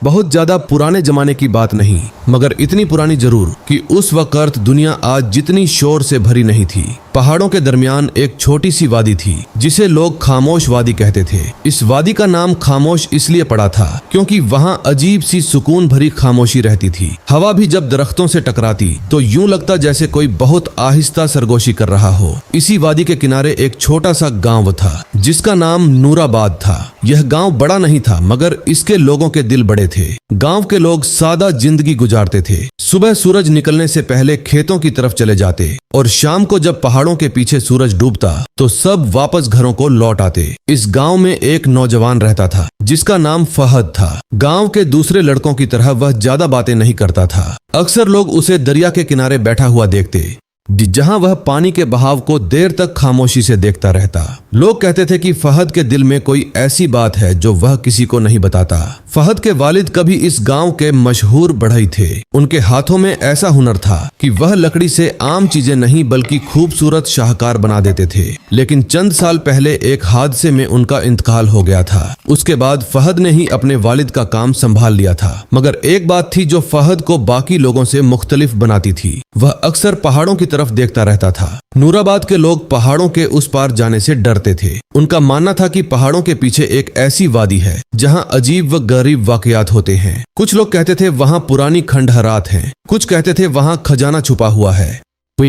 बहुत ज्यादा पुराने जमाने की बात नहीं, मगर इतनी पुरानी जरूर कि उस वक्त दुनिया आज जितनी शोर से भरी नहीं थी। पहाड़ों के दरमियान एक छोटी सी वादी थी जिसे लोग खामोश वादी कहते थे। इस वादी का नाम खामोश इसलिए पड़ा था क्योंकि वहाँ अजीब सी सुकून भरी खामोशी रहती थी। हवा भी जब दरख्तों से टकराती तो यूं लगता जैसे कोई बहुत आहिस्ता सरगोशी कर रहा हो। इसी वादी के किनारे एक छोटा सा गांव था जिसका नाम नूराबाद था। यह गांव बड़ा नहीं था मगर इसके लोगों के दिल बड़े थे। गांव के लोग सादा जिंदगी गुजारते थे। सुबह सूरज निकलने से पहले खेतों की तरफ चले जाते और शाम को जब पहाड़ों के पीछे सूरज डूबता तो सब वापस घरों को लौट आते। इस गांव में एक नौजवान रहता था जिसका नाम फहद था। गांव के दूसरे लड़कों की तरह वह ज्यादा बातें नहीं करता था। अक्सर लोग उसे दरिया के किनारे बैठा हुआ देखते जहां वह पानी के बहाव को देर तक खामोशी से देखता रहता। लोग कहते थे कि फहद के दिल में कोई ऐसी बात है जो वह किसी को नहीं बताता। फहद के वालिद कभी इस गांव के मशहूर बढ़ई थे। उनके हाथों में ऐसा हुनर था कि वह लकड़ी से आम चीजें नहीं बल्कि खूबसूरत शाहकार बना देते थे। लेकिन चंद साल पहले एक हादसे में उनका इंतकाल हो गया था। उसके बाद फहद ने ही अपने वालिद का काम संभाल लिया था। मगर एक बात थी जो फहद को बाकी लोगों से मुख्तलिफ बनाती थी। वह अक्सर पहाड़ों की तरफ देखता रहता था। नूराबाद के लोग पहाड़ों के उस पार जाने से डरते थे। उनका मानना था कि पहाड़ों के पीछे एक ऐसी वादी है जहां अजीब व गरीब वाकयात होते हैं। कुछ लोग कहते थे वहां पुरानी खंडहरात हैं, कुछ कहते थे वहां खजाना छुपा हुआ है,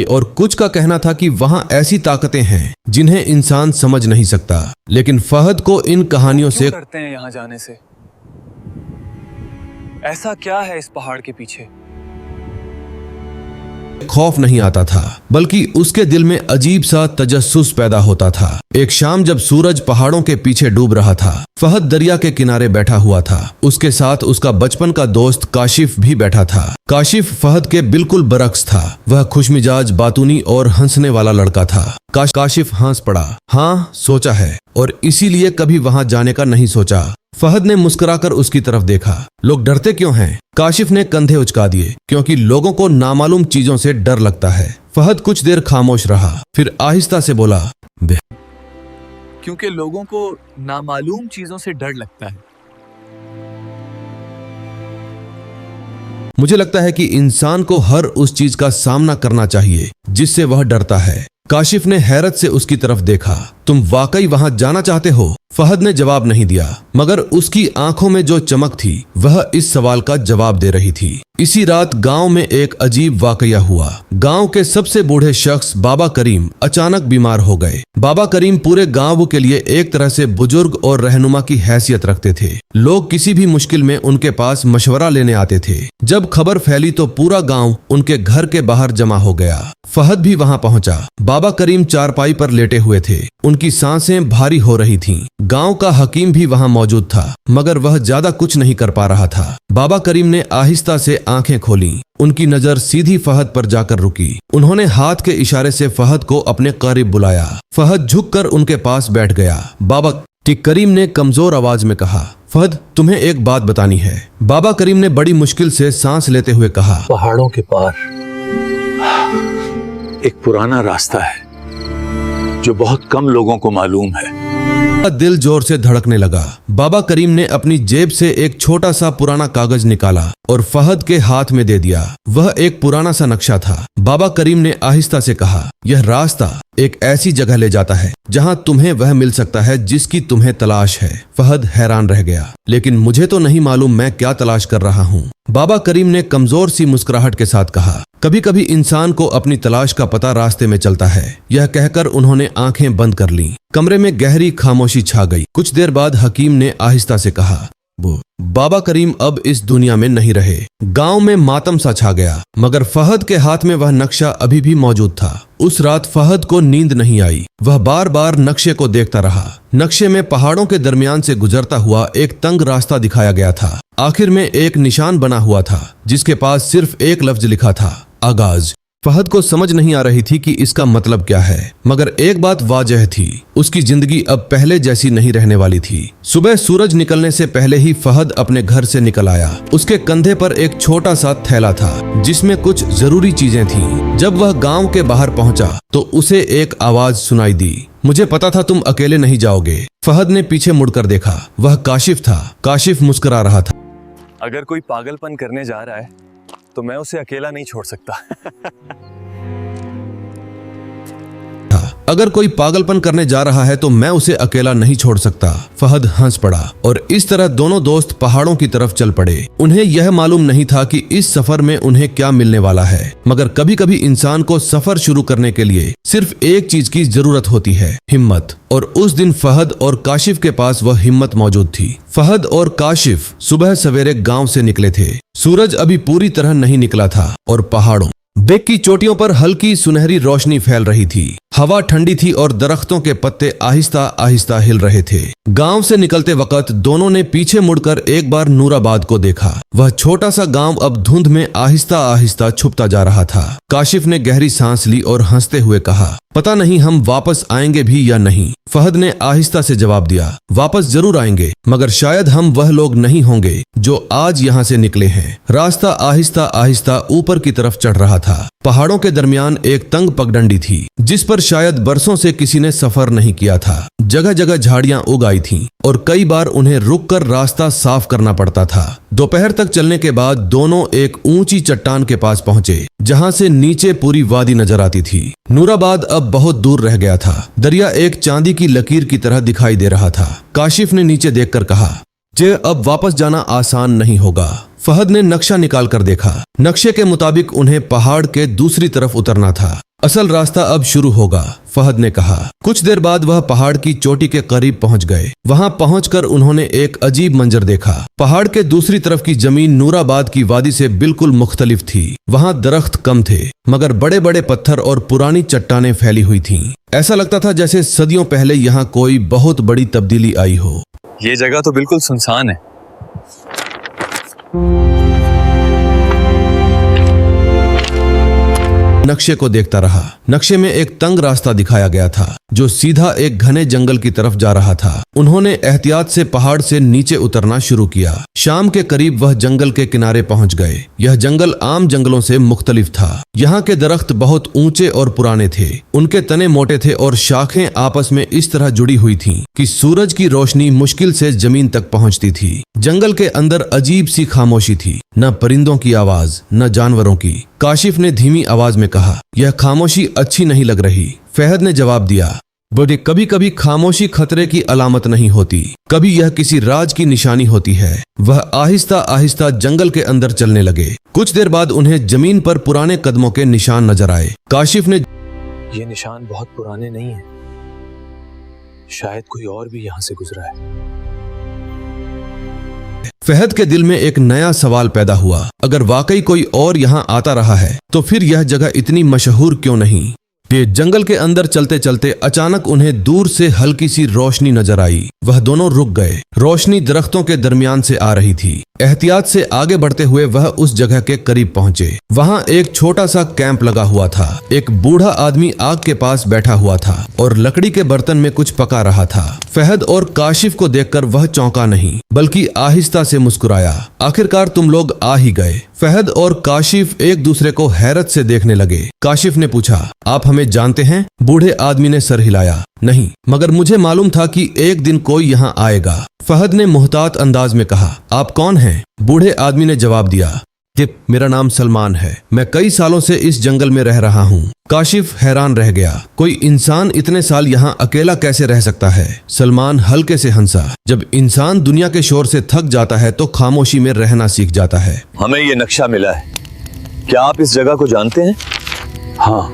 और कुछ का कहना था कि वहां ऐसी ताकतें हैं जिन्हें इंसान समझ नहीं सकता। लेकिन फहद को इन कहानियों से डरते हैं यहाँ जाने से। ऐसा क्या है इस पहाड़ के पीछे? खौफ नहीं आता था, बल्कि उसके दिल में अजीब सा तजस्सुस पैदा होता था। एक शाम जब सूरज पहाड़ों के पीछे डूब रहा था, फहद दरिया के किनारे बैठा हुआ था। उसके साथ उसका बचपन का दोस्त काशिफ भी बैठा था। काशिफ फहद के बिल्कुल बरक्स था। वह खुशमिजाज, बातूनी और हंसने वाला लड़का था। काशिफ हंस पड़ा। हाँ, सोचा है, और इसीलिए कभी वहां जाने का नहीं सोचा। फहद ने मुस्कुराकर उसकी तरफ देखा। लोग डरते क्यों हैं? काशिफ ने कंधे उचका दिए। क्योंकि लोगों को नामालूम चीजों से डर लगता है। फहद कुछ देर खामोश रहा, फिर आहिस्ता से बोला, क्योंकि लोगों को नामालूम चीजों से डर लगता है। मुझे लगता है कि इंसान को हर उस चीज का सामना करना चाहिए जिससे वह डरता है। काशिफ ने हैरत से उसकी तरफ देखा। तुम वाकई वहां जाना चाहते हो? फहद ने जवाब नहीं दिया, मगर उसकी आंखों में जो चमक थी वह इस सवाल का जवाब दे रही थी। इसी रात गांव में एक अजीब वाकया हुआ। गांव के सबसे बूढ़े शख्स बाबा करीम अचानक बीमार हो गए। बाबा करीम पूरे गांव के लिए एक तरह से बुजुर्ग और रहनुमा की हैसियत रखते थे। लोग किसी भी मुश्किल में उनके पास मशवरा लेने आते थे। जब खबर फैली तो पूरा गांव उनके घर के बाहर जमा हो गया। फहद भी वहां पहुंचा। बाबा करीम चारपाई पर लेटे हुए थे। उनकी सांसें भारी हो रही थीं। गांव का हकीम भी वहां मौजूद था, मगर वह ज्यादा कुछ नहीं कर पा रहा था। बाबा करीम ने आहिस्ता से आंखें खोलीं। उनकी नजर सीधी फहद पर जाकर रुकी। उन्होंने हाथ के इशारे से फहद को अपने करीब बुलाया। फहद झुककर उनके पास बैठ गया। बाबा करीम ने कमजोर आवाज में कहा, फहद, तुम्हें एक बात बतानी है। बाबा करीम ने बड़ी मुश्किल से सांस लेते हुए कहा, पहाड़ों के पार एक पुराना रास्ता है जो बहुत कम लोगों को मालूम है। दिल जोर से धड़कने लगा। बाबा करीम ने अपनी जेब से एक छोटा सा पुराना कागज निकाला और फहद के हाथ में दे दिया। वह एक पुराना सा नक्शा था। बाबा करीम ने आहिस्ता से कहा, यह रास्ता एक ऐसी जगह ले जाता है जहां तुम्हें वह मिल सकता है जिसकी तुम्हें तलाश है। फहद हैरान रह गया। लेकिन मुझे तो नहीं मालूम मैं क्या तलाश कर रहा हूँ। बाबा करीम ने कमजोर सी मुस्कुराहट के साथ कहा, कभी कभी इंसान को अपनी तलाश का पता रास्ते में चलता है। यह कहकर उन्होंने आंखें बंद कर लीं। कमरे में गहरी खामोशी छा गई। कुछ देर बाद हकीम ने आहिस्ता से कहा, बाबा करीम अब इस दुनिया में नहीं रहे। गांव में मातम सा छा गया, मगर फहद के हाथ में वह नक्शा अभी भी मौजूद था। उस रात फहद को नींद नहीं आई। वह बार बार नक्शे को देखता रहा। नक्शे में पहाड़ों के दरमियान से गुजरता हुआ एक तंग रास्ता दिखाया गया था। आखिर में एक निशान बना हुआ था जिसके पास सिर्फ एक लफ्ज लिखा था, आगाज। फहद को समझ नहीं आ रही थी कि इसका मतलब क्या है, मगर एक बात वाजह थी, उसकी जिंदगी अब पहले जैसी नहीं रहने वाली थी। सुबह सूरज निकलने से पहले ही फहद अपने घर से निकल आया। उसके कंधे पर एक छोटा सा थैला था जिसमें कुछ जरूरी चीजें थीं। जब वह गांव के बाहर पहुंचा तो उसे एक आवाज सुनाई दी, मुझे पता था तुम अकेले नहीं जाओगे। फहद ने पीछे मुड़कर देखा। वह काशिफ था। काशिफ मुस्कुरा रहा था। अगर कोई पागलपन करने जा रहा है तो मैं उसे अकेला नहीं छोड़ सकता। अगर कोई पागलपन करने जा रहा है तो मैं उसे अकेला नहीं छोड़ सकता। फहद हंस पड़ा और इस तरह दोनों दोस्त पहाड़ों की तरफ चल पड़े। उन्हें यह मालूम नहीं था कि इस सफर में उन्हें क्या मिलने वाला है, मगर कभी कभी इंसान को सफर शुरू करने के लिए सिर्फ एक चीज की जरूरत होती है, हिम्मत। और उस दिन फहद और काशिफ के पास वह हिम्मत मौजूद थी। फहद और काशिफ सुबह सवेरे गांव से निकले थे। सूरज अभी पूरी तरह नहीं निकला था और पहाड़ों बेक की चोटियों पर हल्की सुनहरी रोशनी फैल रही थी। हवा ठंडी थी और दरख्तों के पत्ते आहिस्ता आहिस्ता हिल रहे थे। गांव से निकलते वक्त दोनों ने पीछे मुड़कर एक बार नूराबाद को देखा। वह छोटा सा गांव अब धुंध में आहिस्ता आहिस्ता छुपता जा रहा था। काशिफ ने गहरी सांस ली और हंसते हुए कहा, पता नहीं हम वापस आएंगे भी या नहीं। फहद ने आहिस्ता से जवाब दिया, वापस जरूर आएंगे, मगर शायद हम वह लोग नहीं होंगे जो आज यहाँ से निकले हैं। रास्ता आहिस्ता आहिस्ता ऊपर की तरफ चढ़ रहा था। पहाड़ों के दरमियान एक तंग पगडंडी थी जिस पर शायद बरसों से किसी ने सफर नहीं किया था। जगह जगह झाड़ियां उग आई थीं और कई बार उन्हें रुककर रास्ता साफ करना पड़ता था। दोपहर तक चलने के बाद दोनों एक ऊंची चट्टान के पास पहुंचे जहां से नीचे पूरी वादी नजर आती थी। नूराबाद अब बहुत दूर रह गया था। दरिया एक चांदी की लकीर की तरह दिखाई दे रहा था। काशिफ ने नीचे देखकर कहा, जे अब वापस जाना आसान नहीं होगा। फहद ने नक्शा निकाल कर देखा। नक्शे के मुताबिक उन्हें पहाड़ के दूसरी तरफ उतरना था। असल रास्ता अब शुरू होगा, फहद ने कहा। कुछ देर बाद वह पहाड़ की चोटी के करीब पहुंच गए। वहां पहुंचकर उन्होंने एक अजीब मंजर देखा। पहाड़ के दूसरी तरफ की जमीन नूराबाद की वादी से बिल्कुल मुख्तलिफ थी। वहां दरख्त कम थे, मगर बड़े बड़े पत्थर और पुरानी चट्टानें फैली हुई थीं। ऐसा लगता था जैसे सदियों पहले यहाँ कोई बहुत बड़ी तब्दीली आई हो। ये जगह तो बिल्कुल सुनसान है। नक्शे को देखता रहा। नक्शे में एक तंग रास्ता दिखाया गया था जो सीधा एक घने जंगल की तरफ जा रहा था। उन्होंने एहतियात से पहाड़ से नीचे उतरना शुरू किया। शाम के करीब वह जंगल के किनारे पहुंच गए। यह जंगल आम जंगलों से मुख्तलिफ था। यहाँ के दरख्त बहुत ऊंचे और पुराने थे। उनके तने मोटे थे और शाखें आपस में इस तरह जुड़ी हुई थीं कि सूरज की रोशनी मुश्किल से जमीन तक पहुंचती थी। जंगल के अंदर अजीब सी खामोशी थी, न परिंदों की आवाज न जानवरों की। काशिफ ने धीमी आवाज में कहा, यह खामोशी अच्छी नहीं लग रही। फहद ने जवाब दिया, बोले कभी कभी खामोशी खतरे की अलामत नहीं होती, कभी यह किसी राज की निशानी होती है। वह आहिस्ता आहिस्ता जंगल के अंदर चलने लगे। कुछ देर बाद उन्हें जमीन पर पुराने कदमों के निशान नजर आए। काशिफ ने, ये निशान बहुत पुराने नहीं है, शायद कोई और भी यहाँ से गुजरा है। फहद के दिल में एक नया सवाल पैदा हुआ, अगर वाकई कोई और यहाँ आता रहा है तो फिर यह जगह इतनी मशहूर क्यों नहीं। ये जंगल के अंदर चलते चलते अचानक उन्हें दूर से हल्की सी रोशनी नजर आई। वह दोनों रुक गए। रोशनी दरख्तों के दरमियान से आ रही थी। एहतियात से आगे बढ़ते हुए वह उस जगह के करीब पहुंचे। वहां एक छोटा सा कैंप लगा हुआ था। एक बूढ़ा आदमी आग के पास बैठा हुआ था और लकड़ी के बर्तन में कुछ पका रहा था। फहद और काशिफ को देखकर वह चौंका नहीं, बल्कि आहिस्ता से मुस्कुराया। आखिरकार तुम लोग आ ही गए। फहद और काशिफ एक दूसरे को हैरत से देखने लगे। काशिफ ने पूछा, आप हमें जानते हैं? बूढ़े आदमी ने सर हिलाया, नहीं, मगर मुझे मालूम था कि एक दिन कोई यहाँ आएगा। फहद ने मुहतात अंदाज में कहा, आप कौन हैं? बूढ़े आदमी ने जवाब दिया, कि मेरा नाम सलमान है, मैं कई सालों से इस जंगल में रह रहा हूँ। काशिफ हैरान रह गया, कोई इंसान इतने साल यहाँ अकेला कैसे रह सकता है? सलमान हल्के से हंसा, जब इंसान दुनिया के शोर से थक जाता है तो खामोशी में रहना सीख जाता है। हमें ये नक्शा मिला है, क्या आप इस जगह को जानते हैं? हाँ,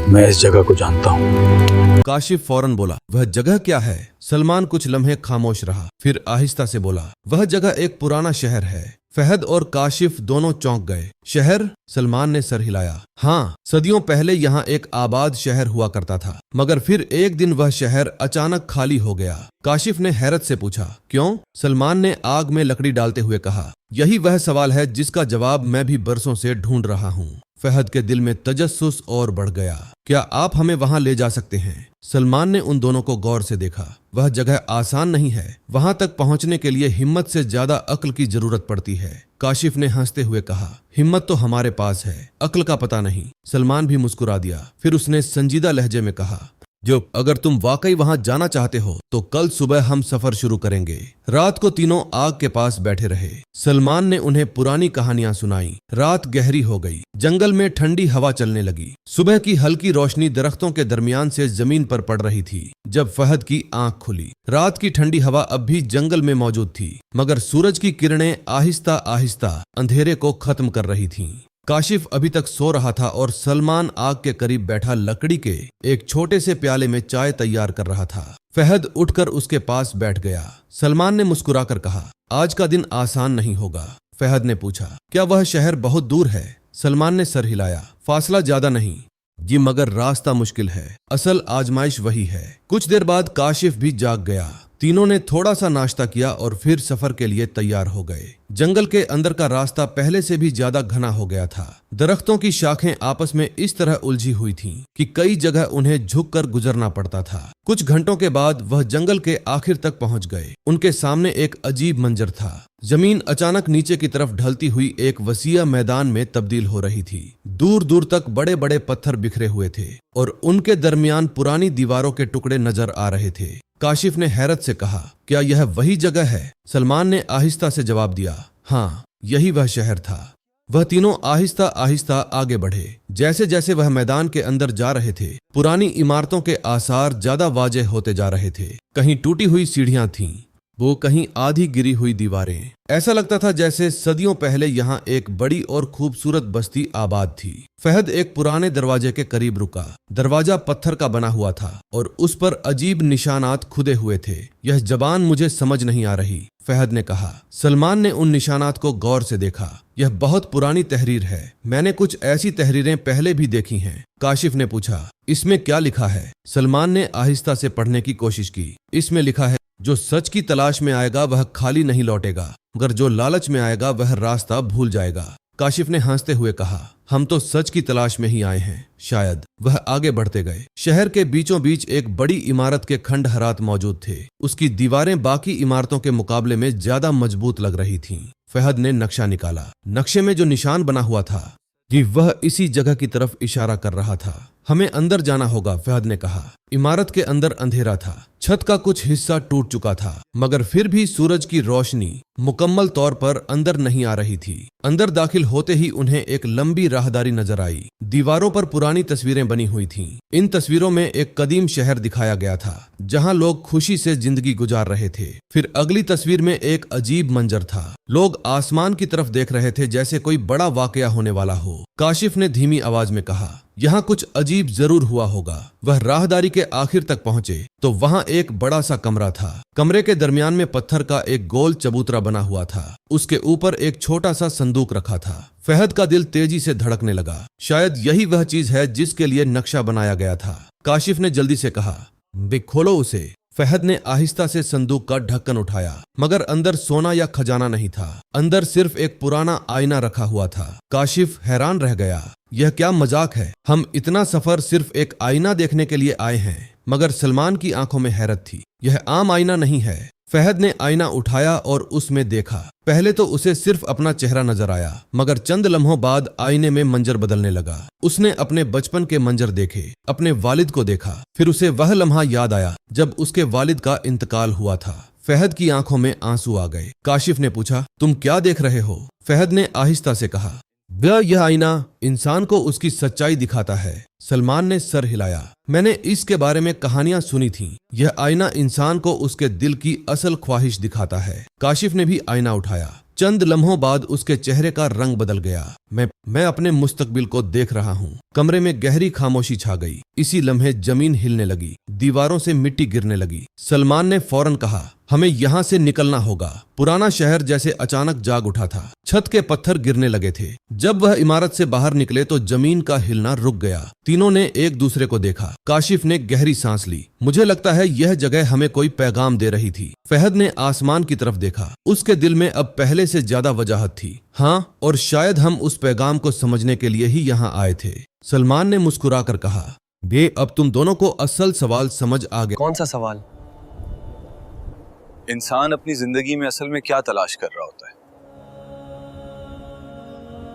मैं इस जगह को जानता हूँ। काशिफ फौरन बोला, वह जगह क्या है? सलमान कुछ लम्हे खामोश रहा, फिर आहिस्ता से बोला, वह जगह एक पुराना शहर है। फहद और काशिफ दोनों चौंक गए। शहर? सलमान ने सर हिलाया, हाँ, सदियों पहले यहाँ एक आबाद शहर हुआ करता था, मगर फिर एक दिन वह शहर अचानक खाली हो गया। काशिफ ने हैरत से पूछा, क्यों? सलमान ने आग में लकड़ी डालते हुए कहा, यही वह सवाल है जिसका जवाब मैं भी बरसों से ढूंढ रहा हूँ। फहद के दिल में तजस्सुस और बढ़ गया। क्या आप हमें वहां ले जा सकते हैं? सलमान ने उन दोनों को गौर से देखा। वह जगह आसान नहीं है। वहां तक पहुंचने के लिए हिम्मत से ज्यादा अक्ल की जरूरत पड़ती है। काशिफ ने हंसते हुए कहा, हिम्मत तो हमारे पास है, अक्ल का पता नहीं। सलमान भी मुस्कुरा दिया। फिर उसने संजीदा लहजे में कहा, जो अगर तुम वाकई वहां जाना चाहते हो तो कल सुबह हम सफर शुरू करेंगे। रात को तीनों आग के पास बैठे रहे। सलमान ने उन्हें पुरानी कहानियां सुनाई। रात गहरी हो गई। जंगल में ठंडी हवा चलने लगी। सुबह की हल्की रोशनी दरख्तों के दरमियान से जमीन पर पड़ रही थी जब फहद की आंख खुली। रात की ठंडी हवा अब भी जंगल में मौजूद थी, मगर सूरज की किरणें आहिस्ता आहिस्ता अंधेरे को खत्म कर रही थीं। काशिफ अभी तक सो रहा था और सलमान आग के करीब बैठा लकड़ी के एक छोटे से प्याले में चाय तैयार कर रहा था। फहद उठकर उसके पास बैठ गया। सलमान ने मुस्कुराकर कहा, आज का दिन आसान नहीं होगा। फहद ने पूछा, क्या वह शहर बहुत दूर है? सलमान ने सर हिलाया, फासला ज्यादा नहीं जी, मगर रास्ता मुश्किल है। असल आजमाइश वही है। कुछ देर बाद काशिफ भी जाग गया। तीनों ने थोड़ा सा नाश्ता किया और फिर सफर के लिए तैयार हो गए। जंगल के अंदर का रास्ता पहले से भी ज्यादा घना हो गया था। दरख्तों की शाखें आपस में इस तरह उलझी हुई थीं कि कई जगह उन्हें झुककर गुजरना पड़ता था। कुछ घंटों के बाद वह जंगल के आखिर तक पहुंच गए। उनके सामने एक अजीब मंजर था। जमीन अचानक नीचे की तरफ ढलती हुई एक वसीया मैदान में तब्दील हो रही थी। दूर दूर तक बड़े बड़े पत्थर बिखरे हुए थे और उनके दरमियान पुरानी दीवारों के टुकड़े नजर आ रहे थे। काशिफ ने हैरत से कहा, क्या यह वही जगह है? सलमान ने आहिस्ता से जवाब दिया, हाँ, यही वह शहर था। वह तीनों आहिस्ता आहिस्ता आगे बढ़े। जैसे जैसे वह मैदान के अंदर जा रहे थे, पुरानी इमारतों के आसार ज्यादा वाज़ेह होते जा रहे थे। कहीं टूटी हुई सीढ़ियां थीं, वो कहीं आधी गिरी हुई दीवारें। ऐसा लगता था जैसे सदियों पहले यहाँ एक बड़ी और खूबसूरत बस्ती आबाद थी। फहद एक पुराने दरवाजे के करीब रुका। दरवाजा पत्थर का बना हुआ था और उस पर अजीब निशानात खुदे हुए थे। यह जबान मुझे समझ नहीं आ रही, फहद ने कहा। सलमान ने उन निशानात को गौर से देखा। यह बहुत पुरानी तहरीर है। मैंने कुछ ऐसी तहरीरें पहले भी देखी हैं। काशिफ ने पूछा, इसमें क्या लिखा है? सलमान ने आहिस्ता से पढ़ने की कोशिश की। इसमें लिखा है, जो सच की तलाश में आएगा वह खाली नहीं लौटेगा, मगर जो लालच में आएगा वह रास्ता भूल जाएगा। काशिफ ने हंसते हुए कहा, हम तो सच की तलाश में ही आए हैं, शायद। वह आगे बढ़ते गए। शहर के बीचों बीच एक बड़ी इमारत के खंडहरात मौजूद थे। उसकी दीवारें बाकी इमारतों के मुकाबले में ज्यादा मजबूत लग रही थीं। फहद ने नक्शा निकाला। नक्शे में जो निशान बना हुआ था, जी वह इसी जगह की तरफ इशारा कर रहा था। हमें अंदर जाना होगा, फहद ने कहा। इमारत के अंदर अंधेरा था। छत का कुछ हिस्सा टूट चुका था, मगर फिर भी सूरज की रोशनी मुकम्मल तौर पर अंदर नहीं आ रही थी। अंदर दाखिल होते ही उन्हें एक लंबी राहदारी नजर आई। दीवारों पर पुरानी तस्वीरें बनी हुई थीं। इन तस्वीरों में एक कदीम शहर दिखाया गया था जहां लोग खुशी से जिंदगी गुजार रहे थे। फिर अगली तस्वीर में एक अजीब मंजर था। लोग आसमान की तरफ देख रहे थे जैसे कोई बड़ा वाकया होने वाला हो। काशिफ ने धीमी आवाज में कहा, यहाँ कुछ अजीब जरूर हुआ होगा। वह राहदारी के आखिर तक पहुंचे तो वहां एक बड़ा सा कमरा था। कमरे के दरमियान में पत्थर का एक गोल चबूतरा बना हुआ था। उसके ऊपर एक छोटा सा संदूक रखा था। फहद का दिल तेजी से धड़कने लगा। शायद यही वह चीज है जिसके लिए नक्शा बनाया गया था। काशिफ ने जल्दी से कहा, बे खोलो उसे। फहद ने आहिस्ता से संदूक का ढक्कन उठाया, मगर अंदर सोना या खजाना नहीं था। अंदर सिर्फ एक पुराना आईना रखा हुआ था। काशिफ हैरान रह गया। यह क्या मजाक है? हम इतना सफर सिर्फ एक आईना देखने के लिए आए हैं। मगर सलमान की आंखों में हैरत थी। यह आम आईना नहीं है। फहद ने आईना उठाया और उसमें देखा। पहले तो उसे सिर्फ अपना चेहरा नजर आया, मगर चंद लम्हों बाद आईने में मंजर बदलने लगा। उसने अपने बचपन के मंजर देखे, अपने वालिद को देखा। फिर उसे वह लम्हा याद आया जब उसके वालिद का इंतकाल हुआ था। फहद की आंखों में आंसू आ गए। काशिफ ने पूछा, तुम क्या देख रहे हो? फहद ने आहिस्ता से कहा, यह आईना इंसान को उसकी सच्चाई दिखाता है। सलमान ने सर हिलाया। मैंने इसके बारे में कहानियां सुनी थीं। यह आईना इंसान को उसके दिल की असल ख्वाहिश दिखाता है। काशिफ ने भी आईना उठाया। चंद लम्हों बाद उसके चेहरे का रंग बदल गया। मैं अपने मुस्तकबिल को देख रहा हूँ। कमरे में गहरी खामोशी छा गई। इसी लम्हे जमीन हिलने लगी, दीवारों से मिट्टी गिरने लगी। सलमान ने फौरन कहा, हमें यहाँ से निकलना होगा। पुराना शहर जैसे अचानक जाग उठा था। छत के पत्थर गिरने लगे थे। जब वह इमारत से बाहर निकले तो जमीन का हिलना रुक गया। तीनों ने एक दूसरे को देखा। काशिफ ने गहरी सांस ली। मुझे लगता है यह जगह हमें कोई पैगाम दे रही थी। फहद ने आसमान की तरफ देखा। उसके दिल में अब पहले से ज्यादा वजाहत थी। हाँ, और शायद हम उस पैगाम को समझने के लिए ही यहाँ आए थे। सलमान ने मुस्कुराकर कहा, बे अब तुम दोनों को असल सवाल समझ आ गया। कौन सा सवाल? इंसान अपनी जिंदगी में असल में क्या तलाश कर रहा होता है?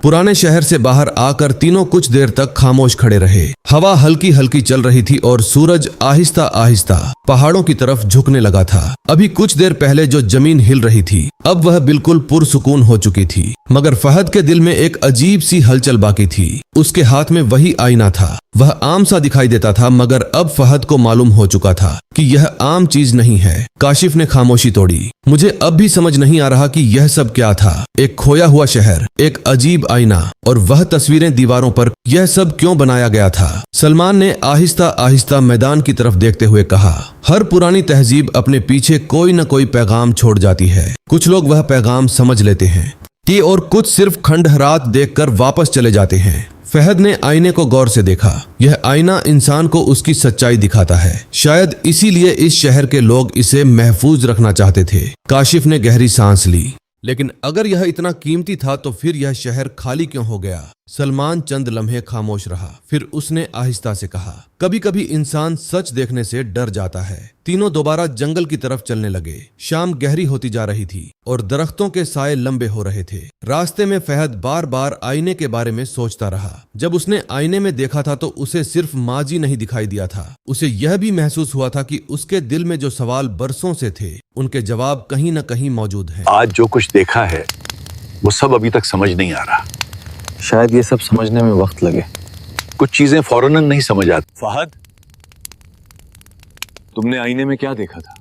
पुराने शहर से बाहर आकर तीनों कुछ देर तक खामोश खड़े रहे। हवा हल्की हल्की चल रही थी और सूरज आहिस्ता आहिस्ता पहाड़ों की तरफ झुकने लगा था। अभी कुछ देर पहले जो जमीन हिल रही थी अब वह बिल्कुल पुरसुकून हो चुकी थी, मगर फहद के दिल में एक अजीब सी हलचल बाकी थी। उसके हाथ में वही आईना था। वह आम सा दिखाई देता था, मगर अब फहद को मालूम हो चुका था कि यह आम चीज नहीं है। काशिफ ने खामोशी तोड़ी। मुझे अब भी समझ नहीं आ रहा कि यह सब क्या था। एक खोया हुआ शहर, एक अजीब आईना और वह तस्वीरें दीवारों पर, यह सब क्यों बनाया गया था? सलमान ने आहिस्ता आहिस्ता मैदान की तरफ देखते हुए कहा, हर पुरानी तहजीब अपने पीछे कोई न कोई पैगाम छोड़ जाती है। कुछ लोग वह पैगाम समझ लेते हैं कि और कुछ सिर्फ खंडहरात देखकर वापस चले जाते हैं। फहद ने आईने को गौर से देखा। यह आईना इंसान को उसकी सच्चाई दिखाता है। शायद इसीलिए इस शहर के लोग इसे महफूज रखना चाहते थे। काशिफ ने गहरी सांस ली। लेकिन अगर यह इतना कीमती था तो फिर यह शहर खाली क्यों हो गया? सलमान चंद लम्हे खामोश रहा। फिर उसने आहिस्ता से कहा, कभी कभी इंसान सच देखने से डर जाता है। तीनों दोबारा जंगल की तरफ चलने लगे। शाम गहरी होती जा रही थी और दरख्तों के साए लंबे हो रहे थे। रास्ते में फहद बार बार आईने के बारे में सोचता रहा। जब उसने आईने में देखा था तो उसे सिर्फ माजी नहीं दिखाई दिया था। उसे यह भी महसूस हुआ था कि उसके दिल में जो सवाल बरसों से थे, उनके जवाब कहीं न कहीं मौजूद हैं। आज जो कुछ देखा है वो सब अभी तक समझ नहीं आ रहा। शायद ये सब समझने में वक्त लगे। कुछ चीजें फौरन नहीं समझ आती। फहद, तुमने आईने में क्या देखा था?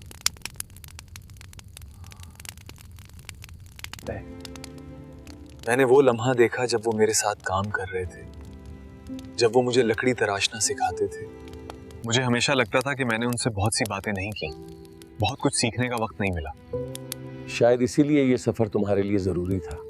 मैंने वो लम्हा देखा जब वो मेरे साथ काम कर रहे थे, जब वो मुझे लकड़ी तराशना सिखाते थे। मुझे हमेशा लगता था कि मैंने उनसे बहुत सी बातें नहीं की, बहुत कुछ सीखने का वक्त नहीं मिला। शायद इसीलिए ये सफर तुम्हारे लिए जरूरी था।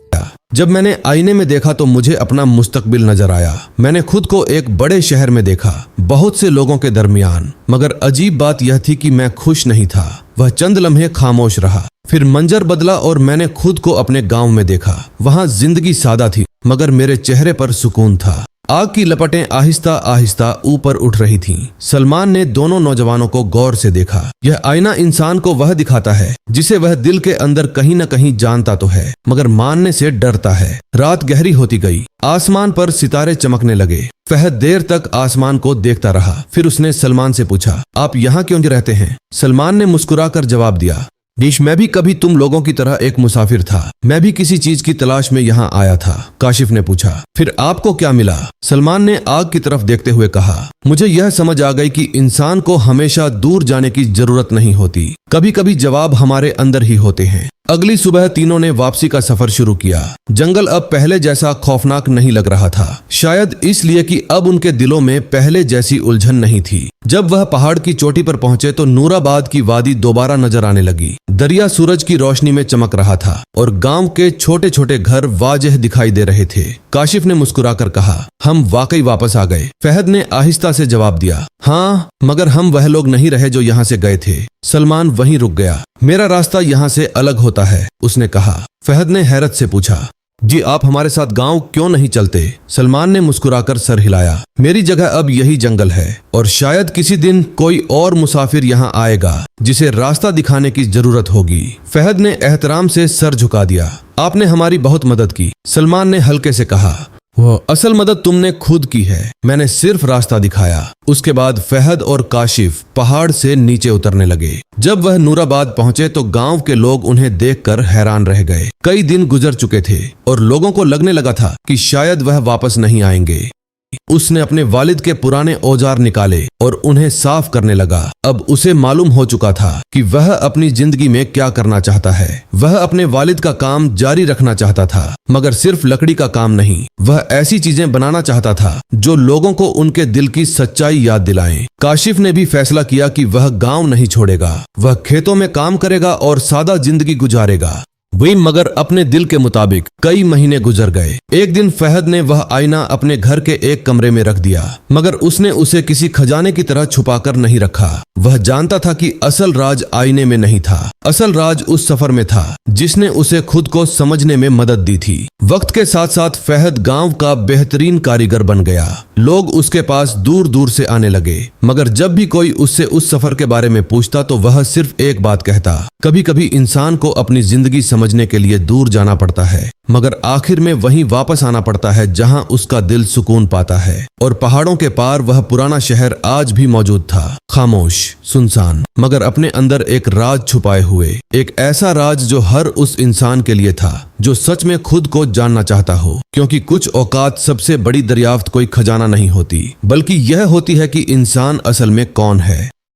जब मैंने आईने में देखा तो मुझे अपना मुस्तकबिल नजर आया। मैंने खुद को एक बड़े शहर में देखा, बहुत से लोगों के दरमियान, मगर अजीब बात यह थी कि मैं खुश नहीं था। वह चंद लम्हे खामोश रहा। फिर मंजर बदला और मैंने खुद को अपने गांव में देखा। वहां जिंदगी सादा थी, मगर मेरे चेहरे पर सुकून था। आग की लपटें आहिस्ता आहिस्ता ऊपर उठ रही थीं। सलमान ने दोनों नौजवानों को गौर से देखा। यह आईना इंसान को वह दिखाता है जिसे वह दिल के अंदर कहीं न कहीं जानता तो है, मगर मानने से डरता है। रात गहरी होती गई। आसमान पर सितारे चमकने लगे। फहद देर तक आसमान को देखता रहा। फिर उसने सलमान से पूछा, आप यहाँ क्यों रहते हैं? सलमान ने मुस्कुराकर जवाब दिया, डीश, मैं भी कभी तुम लोगों की तरह एक मुसाफिर था। मैं भी किसी चीज की तलाश में यहाँ आया था। काशिफ ने पूछा, फिर आपको क्या मिला? सलमान ने आग की तरफ देखते हुए कहा, मुझे यह समझ आ गई कि इंसान को हमेशा दूर जाने की जरूरत नहीं होती। कभी कभी जवाब हमारे अंदर ही होते हैं। अगली सुबह तीनों ने वापसी का सफर शुरू किया। जंगल अब पहले जैसा खौफनाक नहीं लग रहा था, शायद इसलिए कि अब उनके दिलों में पहले जैसी उलझन नहीं थी। जब वह पहाड़ की चोटी पर पहुंचे तो नूराबाद की वादी दोबारा नजर आने लगी। दरिया सूरज की रोशनी में चमक रहा था और गांव के छोटे छोटे घर वाज़ेह दिखाई दे रहे थे। काशिफ ने मुस्कुराकर कहा, हम वाकई वापस आ गए। फहद ने आहिस्ता से जवाब दिया, हाँ, मगर हम वह लोग नहीं रहे जो यहाँ से गए थे। सलमान वहीं रुक गया। मेरा रास्ता यहाँ से अलग होता है, उसने कहा। फहद ने हैरत से पूछा, जी आप हमारे साथ गांव क्यों नहीं चलते? सलमान ने मुस्कुराकर सर हिलाया। मेरी जगह अब यही जंगल है और शायद किसी दिन कोई और मुसाफिर यहाँ आएगा जिसे रास्ता दिखाने की जरूरत होगी। फहद ने एहतराम से सर झुका दिया। आपने हमारी बहुत मदद की, सलमान ने हल्के से कहा। वो असल मदद तुमने खुद की है, मैंने सिर्फ रास्ता दिखाया। उसके बाद फहद और काशिफ पहाड़ से नीचे उतरने लगे। जब वह नूराबाद पहुंचे तो गांव के लोग उन्हें देखकर हैरान रह गए। कई दिन गुजर चुके थे और लोगों को लगने लगा था कि शायद वह वापस नहीं आएंगे। उसने अपने वालिद के पुराने औजार निकाले और उन्हें साफ करने लगा। अब उसे मालूम हो चुका था कि वह अपनी जिंदगी में क्या करना चाहता है। वह अपने वालिद का काम जारी रखना चाहता था, मगर सिर्फ लकड़ी का काम नहीं। वह ऐसी चीजें बनाना चाहता था जो लोगों को उनके दिल की सच्चाई याद दिलाएं। काशिफ ने भी फैसला किया कि वह गांव नहीं छोड़ेगा। वह खेतों में काम करेगा और सादा जिंदगी गुजारेगा। वही मगर अपने दिल के मुताबिक। कई महीने गुजर गए। एक दिन फहद ने वह आईना अपने घर के एक कमरे में रख दिया, मगर उसने उसे किसी खजाने की तरह छुपाकर नहीं रखा। वह जानता था कि असल राज आईने में नहीं था, असल राज उस सफर में था जिसने उसे खुद को समझने में मदद दी थी। वक्त के साथ साथ फहद गांव का बेहतरीन कारीगर बन गया। लोग उसके पास दूर दूर से आने लगे, मगर जब भी कोई उससे उस सफर के बारे में पूछता तो वह सिर्फ एक बात कहता, कभी कभी इंसान को अपनी जिंदगी समझ समझने के लिए दूर जाना पड़ता है, मगर आखिर में वहीं वापस आना पड़ता है जहां उसका दिल सुकून पाता है। और पहाड़ों के पार वह पुराना शहर आज भी मौजूद था, खामोश, सुनसान, मगर अपने अंदर एक राज छुपाए हुए। एक ऐसा राज जो हर उस इंसान के लिए था जो सच में खुद को जानना चाहता हो, क्योंकि कुछ औकात सबसे बड़ी दरियाफ्त कोई खजाना नहीं होती, बल्कि यह होती है कि इंसान असल में कौन है।